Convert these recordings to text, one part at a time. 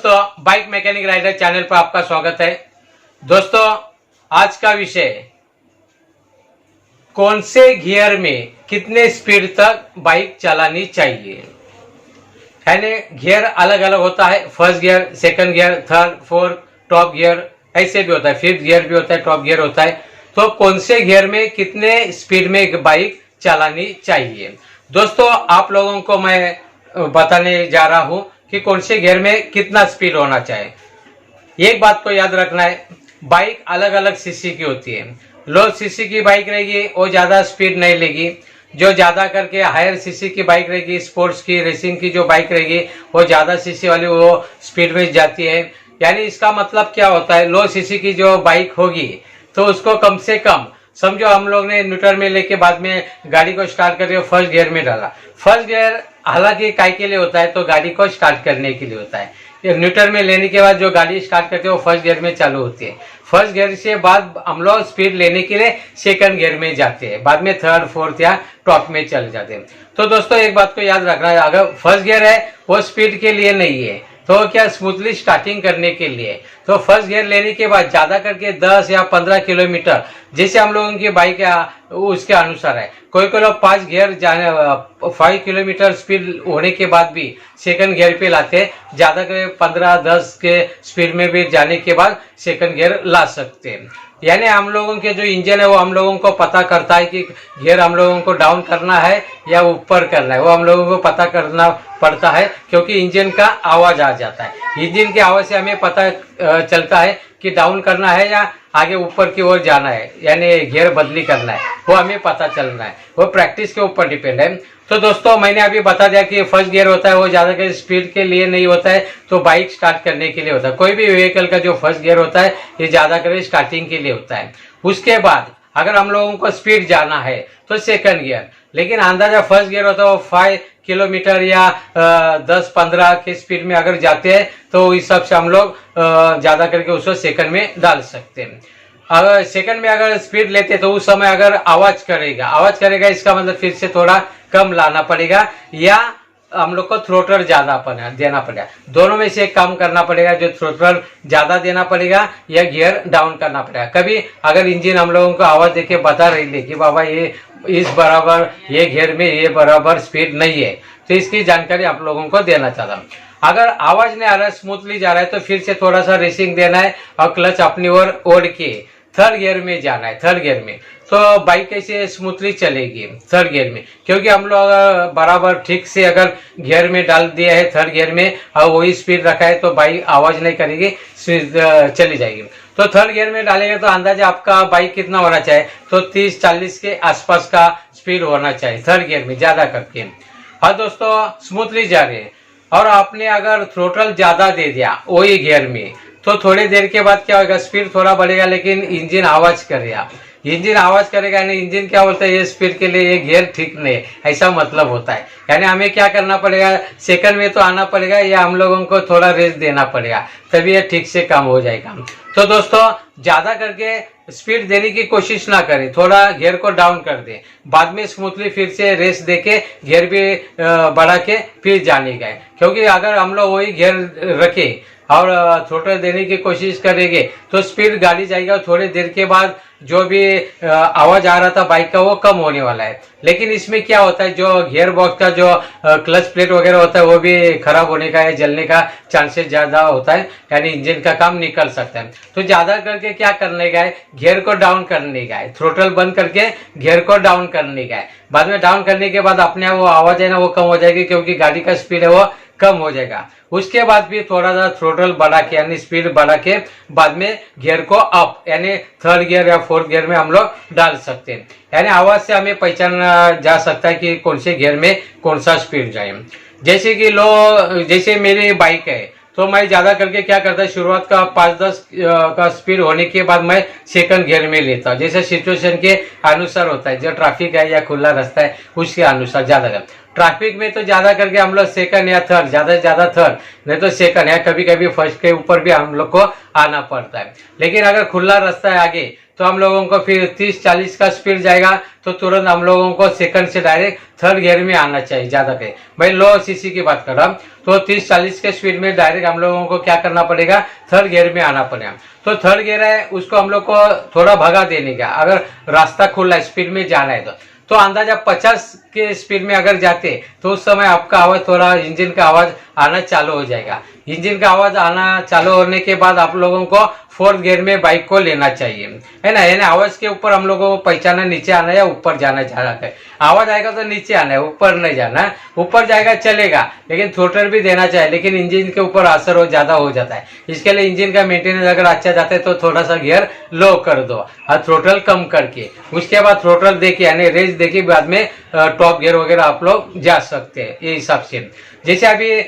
दोस्तों, bike mechanic rider channel पर आपका स्वागत है। दोस्तों, आज का विषय कौन से गियर में कितने स्पीड तक बाइक चलानी चाहिए। यानी गियर अलग अलग होता है, first gear, second gear, third, fourth, top gear, ऐसे भी होता है, फिफ्थ गियर भी होता है, टॉप गियर होता है। तो कौन से गियर में कितने स्पीड में एक बाइक चलानी चाहिए। दोस्तों, आप लोगों को मैं बताने जा रहा हूं कि कौन से गियर में कितना स्पीड होना चाहिए। एक बात को याद रखना है, बाइक अलग अलग सीसी की होती है। लो सीसी की बाइक रहेगी वो ज्यादा स्पीड नहीं लेगी। जो ज्यादा करके हायर सीसी की बाइक रहेगी, स्पोर्ट्स की, रेसिंग की जो बाइक रहेगी वो ज्यादा सीसी वाली वो स्पीड में जाती है। यानी इसका मतलब क्या होता है, लो सीसी की जो बाइक होगी तो उसको कम से कम समझो हम लोग ने न्यूट्रल में लेके बाद में गाड़ी को स्टार्ट करके फर्स्ट गियर में डाला। फर्स्ट गियर हालांकि काय के लिए होता है, तो गाड़ी को स्टार्ट करने के लिए होता है। न्यूट्रल में लेने के बाद जो गाड़ी स्टार्ट करते हैं वो फर्स्ट गियर में चालू होती है। फर्स्ट गियर से बाद हम लोग स्पीड लेने के लिए सेकंड गियर में जाते हैं, बाद में थर्ड, फोर्थ या टॉप में चले जाते हैं। तो दोस्तों, एक बात को याद रखना है, अगर फर्स्ट गियर है वो स्पीड के लिए नहीं है, तो क्या स्मूथली स्टार्टिंग करने के लिए। तो फर्स्ट गियर लेने के बाद ज्यादा करके 10 या 15 किलोमीटर, जैसे हम लोगों की बाइक उसके अनुसार है। कोई कोई लोग 5 गियर जाने 5 किलोमीटर स्पीड होने के बाद भी सेकंड गियर पे लाते हैं। ज्यादा के 15-10 के स्पीड में भी जाने के बाद सेकंड गियर ला सकते हैं। यानी हम लोगों के जो इंजन है वो हम लोगों को पता करता है कि गियर हम लोगों को डाउन करना है या ऊपर करना है, वो हम लोगों को पता करना पड़ता है, क्योंकि इंजन का आवाज आ जाता है। इंजन की आवाज से हमें पता चलता है कि डाउन करना है या आगे ऊपर की ओर जाना है, यानी गियर बदली करना है, वो हमें पता चलना है। वो प्रैक्टिस के ऊपर डिपेंड है। तो दोस्तों, मैंने अभी बता दिया कि फर्स्ट गियर होता है वो ज्यादा के स्पीड के लिए नहीं होता है, तो बाइक स्टार्ट करने के लिए होता है। कोई भी व्हीकल का जो फर्स्ट गियर होता है ये ज्यादा कर स्टार्टिंग के लिए होता है। उसके बाद अगर हम लोगों को स्पीड जाना है तो सेकंड गियर, लेकिन अंदाजा फर्स्ट गियर होता है वो 5 किलोमीटर या 10-15 के स्पीड में अगर जाते हैं तो इस हिसाब से हम लोग ज्यादा करके उसको सेकंड में डाल सकते हैं। अगर सेकंड में अगर स्पीड लेते तो उस समय अगर आवाज करेगा इसका मतलब फिर से थोड़ा कम लाना पड़ेगा या हम लोग को थ्रोटल ज्यादा देना पड़ेगा। दोनों में से एक काम करना पड़ेगा, जो थ्रोटल ज्यादा देना पड़ेगा या गियर डाउन करना पड़ेगा। कभी अगर इंजन हम लोगों को आवाज देके बता रही है कि बाबा ये इस बराबर, ये गियर में ये बराबर स्पीड नहीं है, तो इसकी जानकारी आप लोगों को देना चाहता हूँ। अगर आवाज नहीं आ रहा है, स्मूथली जा रहा है, तो फिर से थोड़ा सा रेसिंग देना है और क्लच अपनी ओर ओढ़ के थर्ड गियर में जाना है। थर्ड गियर में तो बाइक कैसे स्मूथली चलेगी थर्ड गियर में, क्योंकि हम लोग बराबर ठीक से अगर गियर में डाल दिया है थर्ड गियर में और वही स्पीड रखा है तो बाइक आवाज नहीं करेगी, चली जाएगी। तो थर्ड गियर में डालेंगे तो अंदाजा आपका बाइक कितना होना चाहिए, तो 30-40 के आसपास का स्पीड होना चाहिए थर्ड गियर में ज्यादा करके। हाँ दोस्तों, स्मूथली जा रहे हैं और आपने अगर थ्रोटल ज्यादा दे दिया वही गियर में, तो थोड़ी देर के बाद क्या होगा, स्पीड थोड़ा बढ़ेगा लेकिन इंजन आवाज करेगा। यानी इंजन क्या बोलता है, ये स्पीड के लिए ये गियर ठीक नहीं, ऐसा मतलब होता है। यानी हमें क्या करना पड़ेगा, सेकंड में तो आना पड़ेगा या हम लोगों को थोड़ा रेस्ट देना पड़ेगा, तभी ये ठीक से काम हो जाएगा। तो दोस्तों, ज्यादा करके स्पीड देने की कोशिश ना करें, थोड़ा गियर को डाउन कर दें, बाद में स्मूथली फिर से रेस्ट देके गियर भी बढ़ा के फिर जाने गए। क्योंकि अगर हम लोग वही गियर रखे और थ्रोटल देने की कोशिश करेंगे तो स्पीड गाड़ी जाएगा, थोड़ी देर के बाद जो भी आवाज आ रहा था बाइक का वो कम होने वाला है। लेकिन इसमें क्या होता है, जो गियर बॉक्स का जो क्लच प्लेट वगैरह होता है वो भी खराब होने का या जलने का चांसेस ज्यादा होता है, यानी इंजन का काम निकल सकता है। तो ज्यादा करके क्या करने का है, गियर को डाउन करने का है, थ्रोटल बंद करके गियर को डाउन करने का है। बाद में डाउन करने के बाद अपने वो आवाज है ना वो कम हो जाएगी, क्योंकि गाड़ी का स्पीड है वो कम हो जाएगा। उसके बाद भी थोड़ा सा थ्रोटल बढ़ा के यानी स्पीड बढ़ा के बाद में गियर को अप यानी थर्ड गियर या फोर्थ गियर में हम लोग डाल सकते हैं। यानी आवाज से हमें पहचाना जा सकता है कि कौन से गियर में कौन सा स्पीड जाए। जैसे मेरी बाइक है तो मैं ज्यादा करके क्या करता है, शुरुआत का 5-10 का स्पीड होने के बाद मैं सेकंड गियर में लेता हूँ। जैसे सिचुएशन के अनुसार होता है, जो ट्रैफिक है या खुला रास्ता है उसके अनुसार ज्यादा कर। ट्रैफिक में तो ज्यादा करके हम लोग सेकंड या थर्ड, ज्यादा से ज्यादा थर्ड, नहीं तो सेकंड या कभी कभी फर्स्ट के ऊपर भी हम लोग को आना पड़ता है। लेकिन अगर खुला रास्ता है आगे तो हम लोगों को फिर 30-40 का स्पीड जाएगा तो तुरंत हम लोगों को सेकंड से डायरेक्ट थर्ड गियर में आना चाहिए। ज्यादा के भाई लो सीसी की बात कर रहा हूँ, तो 30-40 के स्पीड में डायरेक्ट हम लोगों को क्या करना पड़ेगा, थर्ड गियर में आना पड़ेगा। तो थर्ड गियर है उसको हम लोग को थोड़ा भगा देने का, अगर रास्ता खुला है स्पीड में जाना है तो अंदाजा 50 के स्पीड में अगर जाते तो उस समय आपका आवाज थोड़ा इंजन का आवाज आना चालू हो जाएगा। इंजन का आवाज आना चालू होने के बाद आप लोगों को फोर्थ गियर में बाइक को लेना चाहिए, है ना। यानी आवाज के ऊपर हम लोगों को पहचाना नीचे आना है या ऊपर जाना है। आवाज आएगा तो नीचे आना है, ऊपर नहीं जाना है। ऊपर जाएगा चलेगा लेकिन थ्रोटल भी देना चाहिए, लेकिन इंजन के ऊपर असर ज्यादा हो जाता है। इसके लिए इंजन का मेंटेनेंस अगर अच्छा जाता है तो थोड़ा सा गियर लो कर दो और थ्रोटल कम करके, उसके बाद थ्रोटल देके यानी रेस देके बाद में टॉप गियर वगैरह आप लोग जा सकते हैं। ये हिसाब से जैसे अभी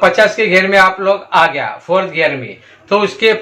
50 के गियर में आप लोग आ गया फोर्थ गियर में, तो उसके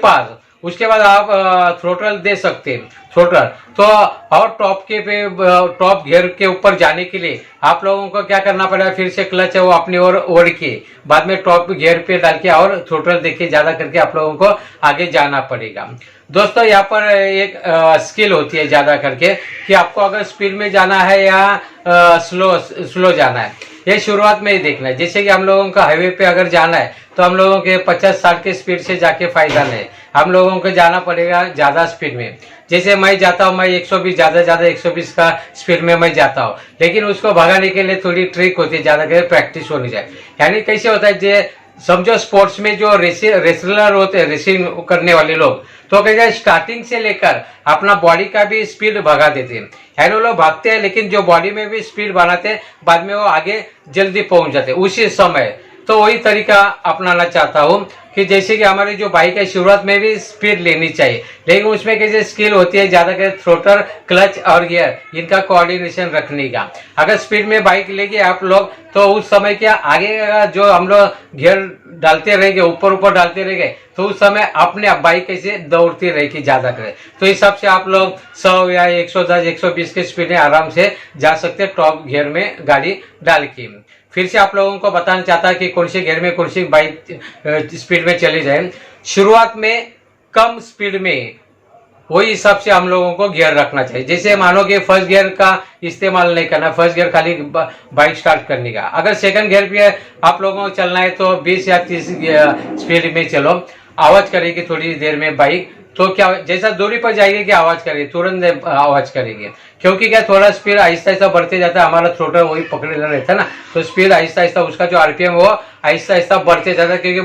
बाद आप थ्रोटल दे सकते हैं। थ्रोटल तो और टॉप गियर के ऊपर जाने के लिए आप लोगों को क्या करना पड़ेगा, फिर से क्लच है वो अपनी ओर ओढ़ के बाद में टॉप गियर पे डाल के और थ्रोटल देके ज्यादा करके आप लोगों को आगे जाना पड़ेगा। दोस्तों यहाँ पर एक स्किल होती है ज्यादा करके कि आपको अगर स्पीड में जाना है या स्लो जाना है, ये शुरुआत में ही देखना है। जैसे कि हम लोगों का हाईवे पे अगर जाना है तो हम लोगों के 50-60 के स्पीड से जाके फायदा नहीं, हम लोगों को जाना पड़ेगा ज्यादा स्पीड में। जैसे मैं जाता हूँ, मैं 120 ज्यादा 120 का स्पीड में मैं जाता हूँ, लेकिन उसको भगाने के लिए थोड़ी ट्रिक होती है, ज्यादा करके प्रैक्टिस होनी चाहिए। यानी कैसे होता है, जे समझो स्पोर्ट्स में जो रेसलर होते हैं, रेसिंग करने वाले लोग, तो कैसे स्टार्टिंग से लेकर अपना बॉडी का भी स्पीड भगा देते हैं। यानी वो लोग भागते हैं लेकिन जो बॉडी में भी स्पीड बनाते हैं, बाद में वो आगे जल्दी पहुंच जाते हैं उसी समय। तो वही तरीका अपनाना चाहता हूँ कि जैसे कि हमारी जो बाइक है शुरुआत में भी स्पीड लेनी चाहिए, लेकिन उसमें कैसे स्किल होती है ज्यादा कर थ्रोटल, क्लच और गियर इनका कोऑर्डिनेशन रखने का। अगर स्पीड में बाइक लेके आप लोग तो उस समय क्या आगे जो हम लोग गियर डालते रहेंगे, ऊपर डालते रहेंगे, तो उस समय अपने आप बाइक कैसे दौड़ती रहेगी ज्यादा करे। तो इस हिसाब से आप लोग 100 या 110-120 के स्पीड में आराम से जा सकते हैं टॉप गियर में गाड़ी डाल के। फिर से आप लोगों को बताना चाहता है कि कौन से गियर में कौन सी बाइक स्पीड में चली जाए। शुरुआत में कम स्पीड में वही हिसाब से हम लोगों को गियर रखना चाहिए। जैसे मानो कि फर्स्ट गियर का इस्तेमाल नहीं करना, फर्स्ट गियर खाली बाइक स्टार्ट करने का। अगर सेकंड गियर पे आप लोगों को चलना है तो 20 या 30 स्पीड में चलो, आवाज करेगी थोड़ी देर में बाइक, तो क्या जैसा दूरी पर जाएगी कि आवाज करेगी, तुरंत आवाज करेगी। क्योंकि क्या थोड़ा स्पीड आहिस्ता आहिस्ता बढ़ते जाता है, हमारा थ्रोटल वही पकड़े रहता है ना, तो स्पीड आहिस्ता आहिस्ता उसका जो आरपीएम वो आहिस्ता आहिस्ता बढ़ते जाता है। क्योंकि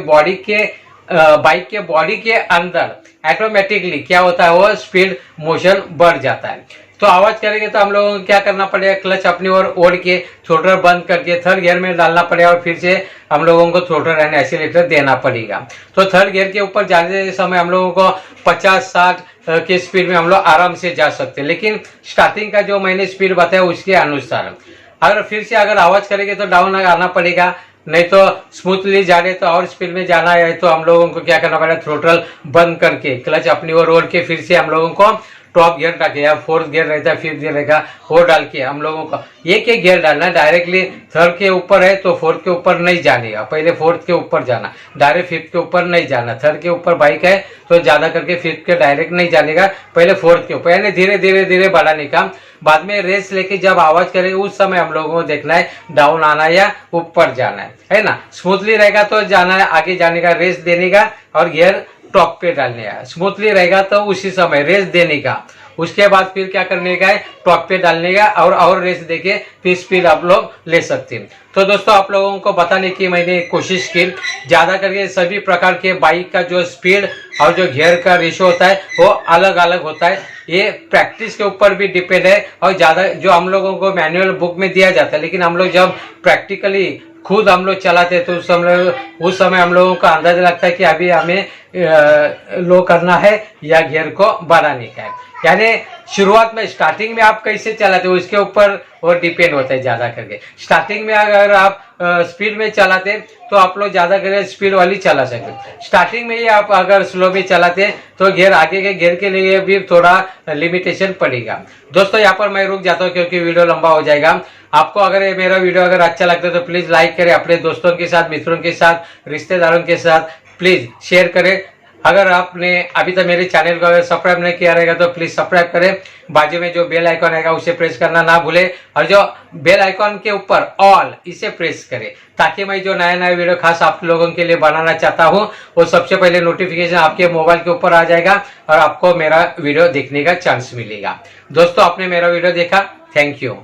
बाइक के बॉडी के अंदर ऑटोमेटिकली क्या होता है, वो स्पीड मोशन बढ़ जाता है। तो आवाज करेंगे तो हम लोगों को क्या करना पड़ेगा, क्लच अपनी ओर ओढ़ के थ्रोटल बंद करके थर्ड गियर में डालना पड़ेगा और फिर से हम लोगों को थ्रोटल एंड एक्सीलरेटर देना पड़ेगा। तो थर्ड गियर के ऊपर जाने समय हम लोगों को 50-60 के स्पीड में हम लोग आराम से जा सकते हैं, लेकिन स्टार्टिंग का जो मैंने स्पीड बताया उसके अनुसार। अगर फिर से अगर आवाज करेंगे तो डाउन आना पड़ेगा, नहीं तो स्मूथली जा रहे तो और स्पीड में जाना है तो हम लोगों को क्या करना पड़ेगा, थ्रोटल बंद करके क्लच अपनी ओर ओढ़ के फिर से हम लोगों को टॉप गियर डाल के या फोर्थ गियर रहता है, फिफ्थ गियर रहेगा, वो डाल के हम लोगों को एक गियर डालना है। डायरेक्टली थर्ड के ऊपर है तो फोर्थ के ऊपर नहीं जाने का, पहले फोर्थ के ऊपर जाना, डायरेक्ट फिफ्थ के ऊपर नहीं जाना। थर्ड के ऊपर बाइक है तो ज्यादा करके फिफ्थ के डायरेक्ट नहीं जाने का, पहले फोर्थ के ऊपर, यानी धीरे धीरे धीरे बढ़ाने का। बाद में रेस लेके जब आवाज करे उस समय हम लोगों को देखना है डाउन आना या ऊपर जाना है ना। स्मूथली रहेगा तो जाना है आगे जाने का, रेस देने का और गियर टॉप पे डालने का। स्मूथली रहेगा तो उसी समय रेस देने का, उसके बाद फिर क्या करने का है, टॉप पे डालने का और रेस देके फिर स्पीड आप लोग ले सकते हैं। तो दोस्तों आप लोगों को बताने की मैंने कोशिश की, ज्यादा करके सभी प्रकार के बाइक का जो स्पीड और जो गियर का रेशो होता है वो अलग अलग होता है। ये प्रैक्टिस के ऊपर भी डिपेंड है और ज्यादा जो हम लोगों को मैनुअल बुक में दिया जाता है, लेकिन हम लोग जब प्रैक्टिकली खुद हम लोग चलाते हैं तो उस समय हम लोगों का अंदाजा लगता है कि अभी हमें लो करना है या गियर को बढ़ाने का है। यानी शुरुआत में स्टार्टिंग में आप कैसे चलाते हो उसके ऊपर वो डिपेंड होता है ज्यादा करके। स्टार्टिंग में अगर आप स्पीड में चलाते तो आप लोग ज्यादा करके स्पीड वाली चला सकते। स्टार्टिंग में ही आप अगर स्लो में चलाते तो गियर आगे के गियर के लिए भी थोड़ा लिमिटेशन पड़ेगा। दोस्तों यहाँ पर मैं रुक जाता हूँ क्योंकि वीडियो लंबा हो जाएगा। आपको अगर ये मेरा वीडियो अगर अच्छा लगता है तो प्लीज लाइक करें, अपने दोस्तों के साथ, मित्रों के साथ, रिश्तेदारों के साथ प्लीज शेयर करें। अगर आपने अभी तक मेरे चैनल को अगर सब्सक्राइब नहीं किया रहेगा तो प्लीज सब्सक्राइब करें, बाजू में जो बेल आइकन रहेगा उसे प्रेस करना ना भूले, और जो बेल आइकन के ऊपर ऑल इसे प्रेस करें, ताकि मैं जो नया नया वीडियो खास आप लोगों के लिए बनाना चाहता हूं वो सबसे पहले नोटिफिकेशन आपके मोबाइल के ऊपर आ जाएगा और आपको मेरा वीडियो देखने का चांस मिलेगा। दोस्तों, आपने मेरा वीडियो देखा, थैंक यू।